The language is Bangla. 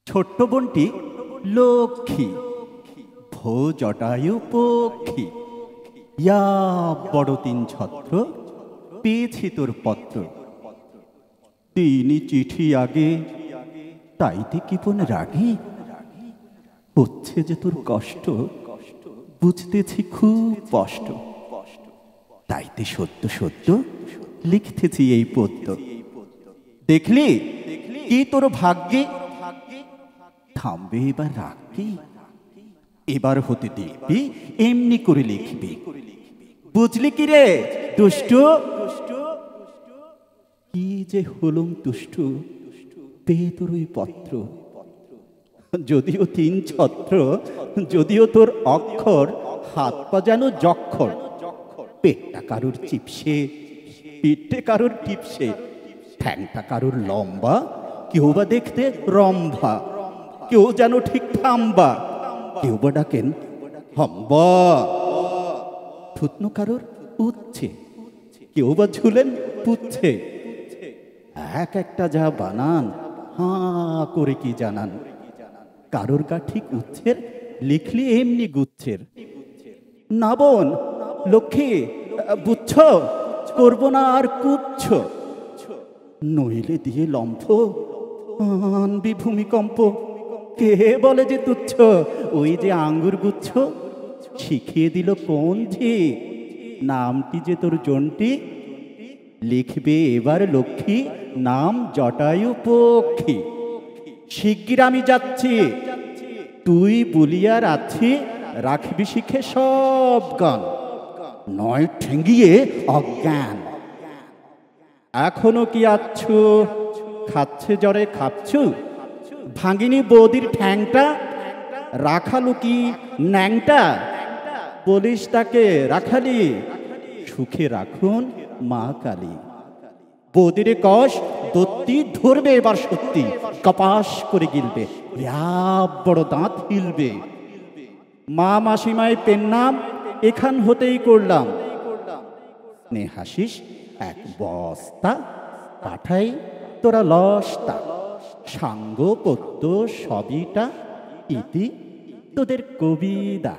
ছোট্ট বোনটি লক্ষ্মী, ভো জটায়ু পক্ষী, ইয়া বড় তিন ছত্র, পেয়েছি তোর পত্র। তিনি চিঠি আগে, তাইতে কি বোন রাগে? হচ্ছে যে তোর কষ্ট, বুঝতেছি খুব স্পষ্ট। তাইতে সত্য সত্য লিখতেছি এই পদ্য। দেখলি কি তোর ভাগ্যে, থামবে এবার রাখবি, এবার হতে দেখবি এমনি করে লিখবি। বুঝলি কি রে দুষ্টু? কি যে হলুম দুষ্টু, পেয়ে তোর ওই পত্র। যদিও তিন ছত্র, যদিও তোর অক্ষর, হাত পা যেন যক্ষর। পেটটা কারুর চিপসে, পিঠে কারুর টিপসে, ঠ্যাংটা কারুর লম্বা, কেউ বা দেখতে রম্ভা, কেউ যেন ঠিক থাম্বা, কেউ বা ডাকেন হম্বা। থুতনো কারুর উচ্ছে, কেউ বা ঝুলেন পুচ্ছে। এক একটা যা বানান, হাঁ করে কি জানান। কারোর গা ঠিক উচ্ছের, লিখলি এমনি গুচ্ছের। না বোন লক্ষ্মী, বুঝছ, করব না আর কুচ্ছ, নইলে দিয়ে লম্ফ আনবি ভূমিকম্প। কে বলে যে তুচ্ছ, ওই যে আঙ্গুর গুচ্ছ, শিখিয়ে দিল কোন ঝি, নামটি যে তোর জন্টি। লিখবে এবার লক্ষ্মী, নাম জটায়ু পক্ষী। শিগগির আমি যাচ্ছি, তুই বলিয়ার আছি, রাখবি শিখে সব গান, নয় ঠেঙ্গিয়ে অজ্ঞান। এখনো কি আছো, খাচ্ছে জ্বরে খাচ্ছু, ভাঙিনি বৌদির ঠ্যাংটা, রাখালু কি ন্যাংটা, বলিস তাকে রাখালি, সুখে রাখুন মা কালী। বৌদিরে কষ দত্তি ধরবে এবার সত্যি, কপাস করে গিলবে, বড় দাঁত হিলবে। মা মাসিমায় পেন নাম এখান হতেই করলাম, নে হাসিস এক বস্তা, পাঠাই তোরা লস্তা। সাঙ্গ পদ্য সবিটা ইতি তোদের কবিতা।